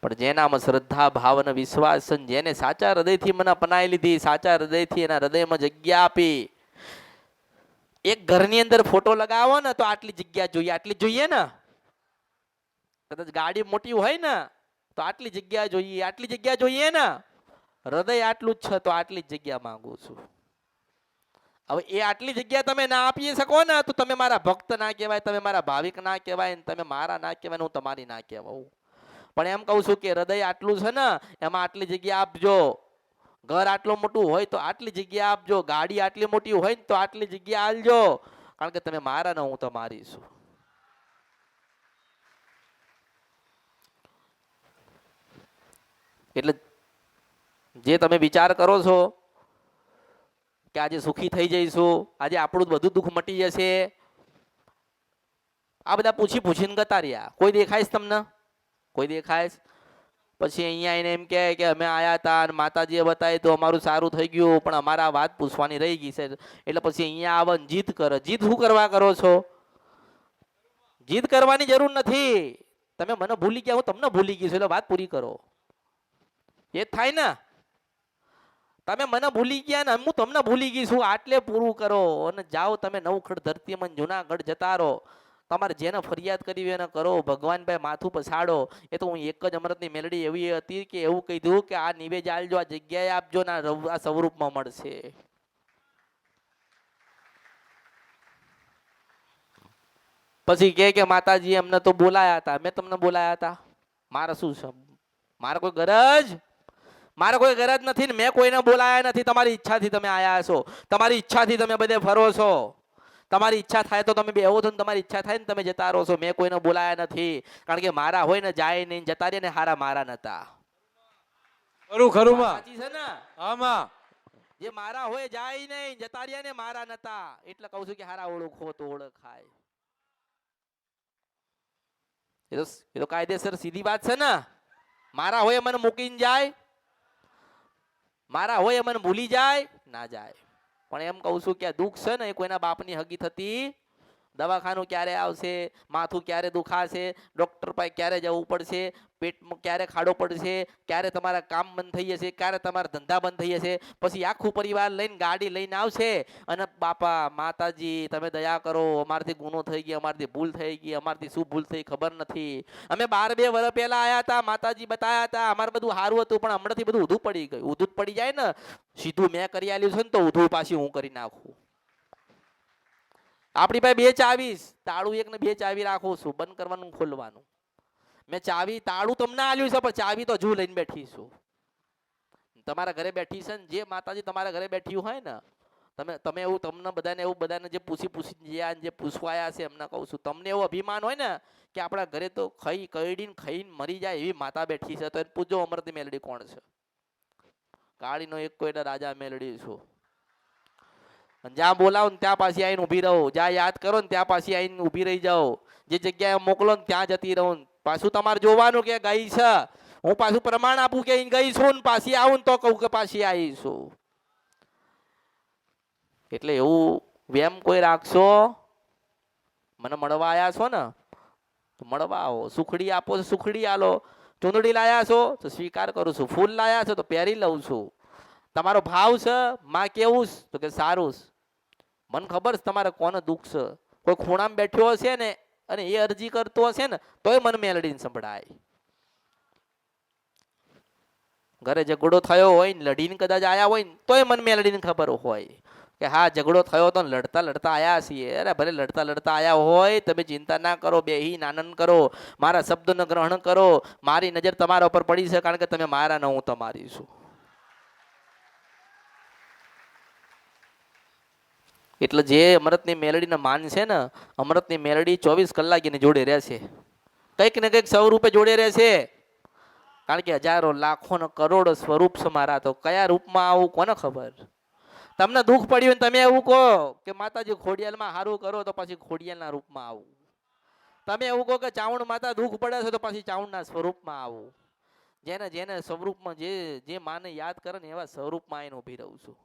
પણ જેનામાં શ્રદ્ધા ભાવ અને વિશ્વાસ છે, જેને સાચા હૃદયથી મને અપનાવી લીધી, સાચા હૃદયથી એના હૃદયમાં જગ્યા આપી. એક ઘરની અંદર ફોટો લગાવો ને તો આટલી જગ્યા જોઈએ, આટલી જોઈએ ને. કદાચ ગાડી મોટી હોય ને તો આટલી જગ્યા જોઈએ, આટલી જગ્યા જોઈએ ને. હૃદય આટલું જ છે તો આટલી જ જગ્યા માંગુ છું. હવે એ આટલી જગ્યા તમે ના આપી શકો ને તો તમે મારા ભક્ત ના કહેવાય, તમે મારા ભાવિક ના કહેવાય, તમે મારા ના કહેવાય, હું તમારી ના કહેવાઉં. પણ એમ કહું છું કે હૃદય આટલું છે ને એમાં આટલી જગ્યા આપજો. ઘર આટલું મોટું હોય તો આટલી જગ્યા આપજો, ગાડી આટલી મોટી હોય ને તો આટલી જગ્યા આલજો, કારણ કે તમે મારા ને હું તમારી છું. એટલે જે તમે વિચાર કરો છો કે આજે સુખી થઈ જઈશું, આજે આપણું બધું દુઃખ મટી જશે, આ બધા પૂછી પૂછીને ગતા રહ્યા. કોઈ દેખાય છે તમને? કોઈ દેખાય છે? પછી અહીંયા આવીને એમ કહે કે અમે આયા હતા અને માતાજીએ બતાવી તો અમારું સારું થઈ ગયું, પણ અમારા વાત પૂછવાની રહી ગઈ છે. એટલે પછી અહીંયા આવન જીદ કરે. જીદ શું કરવા કરો છો? જીદ કરવાની જરૂર નથી. તમે મને ભૂલી ગયા, હું તમને ભૂલી ગઈ છું, એટલે વાત પૂરી કરો. એ થાય ને? તમે મને ભૂલી ગયા ને હું તમને ભૂલી ગઈ છું, આટલે પૂરું કરો અને જાઓ તમે નવખડ ધરતીમાં જુનાગઢ જતા રહો. તમારે જેને ફરિયાદ કરી એને કરો, ભગવાન ભાઈ માથું પછાડો. એ તો હું એક જ અમૃતની મેલડી એવી હતી કે એવું કહી દઉં કે આ નિવેજ આલજો, આ જગ્યાએ આપજો ને આ સ્વરૂપમાં મળશે. પછી કે માતાજી અમને તો બોલાયા હતા. મેં તમને બોલાયા હતા? મારે શું છે? મારે કોઈ ગરજ? મારે કોઈ ગરજ નથી ને મેં કોઈને બોલાયા નથી. તમારી ઈચ્છાથી તમે આયા છો, તમારી ઈચ્છાથી તમે બધે ફરો છો. તમારી ઈચ્છા થાય તો તમે બેહો છો ને તમારી ઈચ્છા થાય ને તમે જતા રહો છો. મેં કોઈને બોલાયા નથી, કારણ કે મારા હોય ને જાય નહીં, જતા રહે ને હારા મારા નતા. ખરું ખરું માં સાચી છે ને? હા માં. જે મારા હોય જાય નહીં, જતા રહ્યા ને મારા નતા. એટલે કહું છું કે હારા ઓળખો તો ઓળખાય. એ તો કાયદેસર સીધી વાત છે ને. મારા હોય મને મૂકીને જાય, મારા હોય મને ભૂલી જાય ના જાય. પણ એમ કહું છું કે આ દુઃખ છે ને એ કોઈના બાપની હગી થતી. દવાખાનું ક્યારે આવશે, માથું ક્યારે દુખાશે, ડોક્ટર પાસે ક્યારે જવું પડશે, પેટમાં ક્યારે ખાડો પડશે, ક્યારે તમારા કામ બંધ થઈ જશે, ક્યારે તમારા ધંધા બંધ થઈ જશે. પછી આખું પરિવાર લઈને ગાડી લઈને આવશે અને બાપા માતાજી તમે દયા કરો, અમારથી ગુનો થઈ ગયો, અમારથી ભૂલ થઈ ગઈ, અમારથી શું ભૂલ થઈ ખબર નથી. અમે 12 વર્ષ પહેલા આવ્યા હતા, માતાજી બતાયા હતા, અમારે બધું સારું હતું, પણ હમણાંથી બધું ઊંધું પડી ગયું. ઊંધું પડી જાય ને, સીધું મેં કરી આલ્યું છે ને તો ઊંધું પાછી હું કરી નાખું. આપણી પાસે 2 ચાવી, તાળું એક ને 2 ચાવી રાખું છું, બંધ કરવાનું ખોલવાનું. મેં ચાવી તાળું તમને આલ્યું છે પણ ચાવી તો હજુ લઈને બેઠી છું. તમારા ઘરે બેઠી છે ને, જે માતાજી તમારા ઘરે બેઠી હોય ને, તમે એવું તમને બધાને જે પૂછી જે પૂછવાયા છે એમને કહું છું, તમને એવું અભિમાન હોય ને કે આપણા ઘરે તો ખાઈને મરી જાય એવી માતા બેઠી છે, તો એને પૂછજો અમૃતની મેલડી કોણ છે. કાળીનો એક કોઈ રાજા મેલડી છું. જ્યાં બોલાવો ને ત્યાં પાછી આવીને ઊભી રહો, જ્યાં યાદ કરો ને ત્યાં પાછી આવીને ઊભી રહી જાઓ, જે જગ્યાએ મોકલો ને ત્યાં જતી રહો. પાછું તમારે જોવાનું કે ગઈ છે, હું પાછું પ્રમાણ આપું કે ગઈ છું ને પાછી આવું ને તો કહું કે પાછી આવીશું. એટલે એવું વેમ કોઈ રાખશો. મને મળવા આવ્યા છો ને તો મળવા આવો. સુખડી આપો છો સુખડી આલો, ચૂંદડી લાયા છો તો સ્વીકાર કરું છું, ફૂલ લાયા છો તો પહેરી લઉં છું. તમારો ભાવ છે માં કેવું તો કે સારું. મને ખબર છે તમારે કોને દુઃખ છે. કોઈ ખૂણામાં બેઠ્યો હશે ને અને એ અરજી કરતો હશે ને તોય મને મેલડીને સંભળાય. ઘરે ઝઘડો થયો હોય ને લડીને કદાચ આયા હોય ને તોય મને મેલડીને ખબર હોય કે હા ઝઘડો થયો તો લડતા લડતા આયા છીએ. અરે ભલે લડતા લડતા આયા હોય, તમે ચિંતા ના કરો, બેહીને આનંદ કરો, મારા શબ્દને ગ્રહણ કરો. મારી નજર તમારા ઉપર પડી છે કારણ કે તમે મારા ને હું તમારી છું. એટલે જે અમૃતની મેલડીને માન છે ને, અમૃતની મેલડી 24 કલાક એની જોડે રહેશે, કંઈક ને કંઈક સ્વરૂપે જોડે રહેશે. કારણ કે હજારો લાખો ને કરોડો સ્વરૂપ છે મારા, તો કયા રૂપમાં આવું કોને ખબર. તમને દુઃખ પડ્યું ને તમે એવું કહો કે માતાજી ખોડિયાલમાં સારું કરો તો પછી ખોડિયાલના રૂપમાં આવું. તમે એવું કહો કે ચાવણ માતા દુઃખ પડે છે તો પછી ચાવણના સ્વરૂપમાં આવું. જેને જેને સ્વરૂપમાં જે માને યાદ કરે ને એવા સ્વરૂપમાં આવીને ઊભી રહું છું.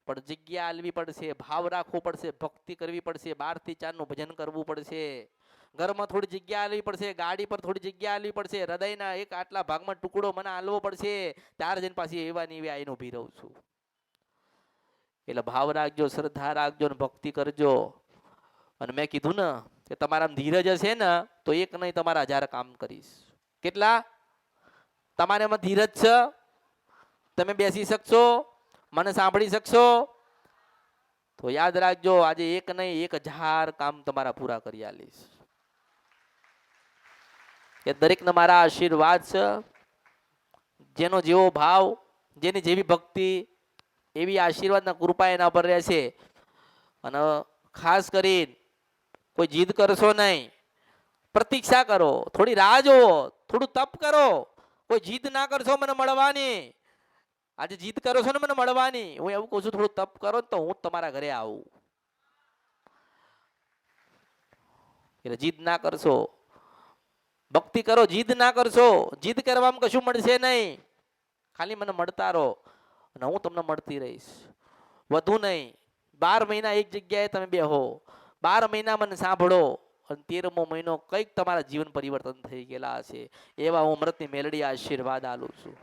પણ જગ્યા આલવી પડશે, ભાવ રાખવો પડશે, ભક્તિ કરવી પડશે, 12 થી 4 નું ભજન કરવું પડશે, ઘરમાં થોડી જગ્યા આલવી પડશે, ગાડી પર થોડી જગ્યા આલવી પડશે, હૃદયના એક આટલા ભાગમાં ટુકડો મને આલવો પડશે, ત્યાર જઈને પાછી એવા ને એવી આવીને ઊભી રહું છું. એટલે ભાવ રાખજો, શ્રદ્ધા રાખજો ને ભક્તિ કરજો. અને મેં કીધું ને કે તમારા ધીરજ હશે ને તો એક નહીં તમારા 1000 કામ કરીશ. કેટલા તમારે એમાં ધીરજ છે? તમે બેસી શકશો? મને સાંભળી શકશો? તો યાદ રાખજો, આજે એક નહીં 1000 કામ તમારા પૂરા કરી આલીશ. એ દરેકને મારા આશીર્વાદ છે. જેનો જેવો ભાવ, જેની જેવી ભક્તિ, એવી આશીર્વાદના કૃપા એના પર રહેશે. અને ખાસ કરીને કોઈ જીદ કરશો નહીં, પ્રતીક્ષા કરો, થોડી રાહ જોવો, થોડું તપ કરો. કોઈ જીદ ના કરશો મને મળવાની. આજે જીદ કરો છો ને મને મળવાની, હું એવું કહું છું થોડું તપ કરો ને તો હું તમારા ઘરે આવું. એટલે જીદ ના કરશો, ભક્તિ કરો, જીદ ના કરશો. જીદ કરવામાં કશું મળશે નહીં. ખાલી મને મળતા રહો અને હું તમને મળતી રહીશ. વધુ નહીં. 12 મહિના એક જગ્યાએ તમે બેહો, 12 મહિના મને સાંભળો અને 13મો મહિનો કંઈક તમારા જીવન પરિવર્તન થઈ ગયેલા હશે. એવા હું અમૃતની મેલડી આશીર્વાદ આલું છું.